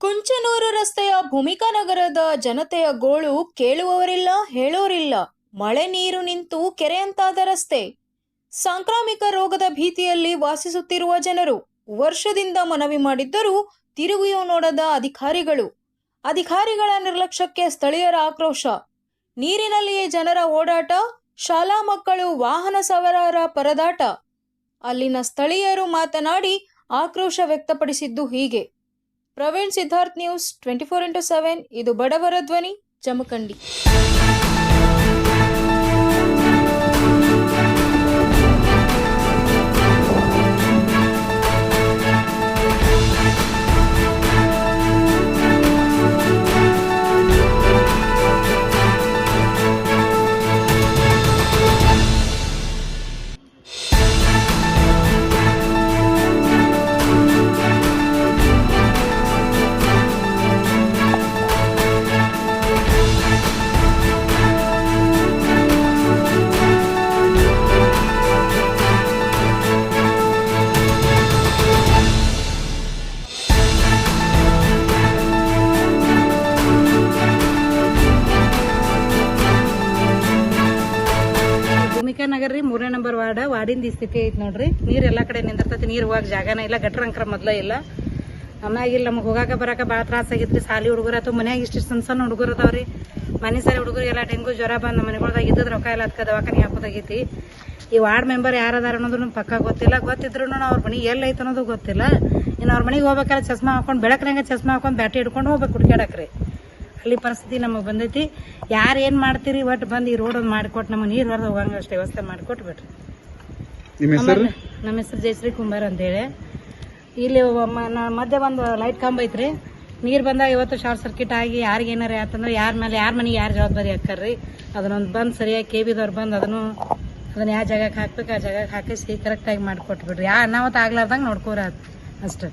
ಕುಂಚನೂರು ರಸ್ತೆಯ ಭೂಮಿಕಾ ನಗರದ ಜನತೆಯ ಗೋಳು ಕೇಳುವವರಿಲ್ಲ, ಹೇಳೋರಿಲ್ಲ. ಮಳೆ ನೀರು ನಿಂತು ಕೆರೆಯಂತಾದ ರಸ್ತೆ. ಸಾಂಕ್ರಾಮಿಕ ರೋಗದ ಭೀತಿಯಲ್ಲಿ ವಾಸಿಸುತ್ತಿರುವ ಜನರು ವರ್ಷದಿಂದ ಮನವಿ ಮಾಡಿದ್ದರೂ ತಿರುಗಿಯೂ ನೋಡದ ಅಧಿಕಾರಿಗಳ ನಿರ್ಲಕ್ಷ್ಯಕ್ಕೆ ಸ್ಥಳೀಯರ ಆಕ್ರೋಶ. ನೀರಿನಲ್ಲಿಯೇ ಜನರ ಓಡಾಟ, ಶಾಲಾ ಮಕ್ಕಳು, ವಾಹನ ಸವಾರರ ಪರದಾಟ. ಅಲ್ಲಿನ ಸ್ಥಳೀಯರು ಮಾತನಾಡಿ ಆಕ್ರೋಶ ವ್ಯಕ್ತಪಡಿಸಿದ್ದು ಹೀಗೆ. Praveen Siddharth, news 24x7. ಇದು ಬಡವರ ಧ್ವನಿ, ಜಮಖಂಡಿ. ಭೂಮಿಕಾ ನಗರ ರೀ, 3ನೇ ನಂಬರ್ ವಾರ್ಡಿಂದ ಈ ಸ್ಥಿತಿ ಐತಿ ನೋಡ್ರಿ. ನೀರ್ ಎಲ್ಲಾ ಕಡೆ ನಿಂದಿರ್ತೈತಿ, ನೀರ್ ಹೋಗಾಕ ಜಾಗನ ಇಲ್ಲ, ಗಟ್ರಂಕ್ರ ಮೊದ್ಲ ಇಲ್ಲ. ನಮ್ಮಾಗಿಲ್ಲ, ನಮ್ಗೆ ಹೋಗಾಕ ಬರಾಕ ಭಾಳ ತ್ರಾಸ ಆಗೈತ್ರಿ. ಸಾಲಿ ಹುಡುಗರು ಅಥವಾ ಮನ್ಯಾಗ ಇಷ್ಟ ಸಣ್ಣ ಹುಡುಗರು ಅದಾವ್ರಿ. ಮನೆ ಸಾರಿ ಹುಡುಗರು ಎಲ್ಲ ಡೆಂಗು ಜ್ವರ ಬಂದ ಮನೆಗಳ್ದಾಗ ಇದ್ದದ ರೊಕ್ಕ ಎಲ್ಲ ಅದಕ್ಕೆ ದವಾಖಾನೆ ಹಾಕೋದಾಗೈತಿ. ಈ ವಾರ್ಡ್ ಮೆಂಬರ್ ಯಾರದಾರ ಅನ್ನೋದು ಪಕ್ಕ ಗೊತ್ತಿಲ್ಲ. ಗೊತ್ತಿದ್ರು ಅವ್ರ ಮನೆ ಎಲ್ಲ ಐತೆ ಅನ್ನೋದು ಗೊತ್ತಿಲ್ಲ. ಇನ್ನು ಅವ್ರ ಮನೆಗೆ ಹೋಗ್ಬೇಕಲ್ಲ ಚಸ್ಮಾ ಹಾಕೊಂಡು, ಬೆಳಕಿನಾಗ ಚಸ್ಮಾ ಹಾಕೊಂಡು ಬ್ಯಾಟಿ ಹಿಡ್ಕೊಂಡು ಹೋಗ್ಬೇಕು ಹುಡುಕ್ಯಾಡಕ್ರಿ. ಅಲ್ಲಿ ಪರಿಸ್ಥಿತಿ ನಮಗೆ ಬಂದೈತಿ. ಯಾರು ಏನು ಮಾಡ್ತೀರಿ, ಒಟ್ಟು ಬಂದು ಈ ರೋಡ್ ಒಂದು ಮಾಡಿಕೊಟ್ಟು ನಮಗೆ ನೀರು ಹೊರದು ಹೋಗಂಗ ಅಷ್ಟು ವ್ಯವಸ್ಥೆ ಮಾಡಿಕೊಟ್ಟು ಬಿಡ್ರಿ. ನಮ್ಮ ಹೆಸರು ಜಯಶ್ರೀ ಕುಂಬಾರ್ ಅಂತೇಳಿ. ಇಲ್ಲಿ ಮಧ್ಯೆ ಒಂದು ಲೈಟ್ ಕಂಬ ಐತ್ರಿ. ನೀರು ಬಂದಾಗ ಇವತ್ತು ಶಾರ್ಟ್ ಸರ್ಕ್ಯೂಟ್ ಆಗಿ ಯಾರಿಗೆ ಏನಾರ ಆತಂದ್ರೆ ಯಾರ ಮನೆಗೆ ಯಾರು ಜವಾಬ್ದಾರಿ ಹಾಕ್ತಾರ್ರಿ. ಅದನ್ನೊಂದು ಬಂದು ಸರಿಯಾಗಿ KBದವ್ರು ಬಂದು ಅದನ್ನ ಯಾವ ಜಾಗಕ್ಕೆ ಹಾಕ್ಬೇಕು ಆ ಜಾಗಕ್ಕೆ ಹಾಕಿಸಿ ಕರೆಕ್ಟಾಗಿ ಮಾಡಿಕೊಟ್ಬಿಡ್ರಿ. ಅನಾಹುತ ಆಗ್ಲಾರ್ದಂಗೆ ನೋಡ್ಕೋರ ಅಷ್ಟೇ.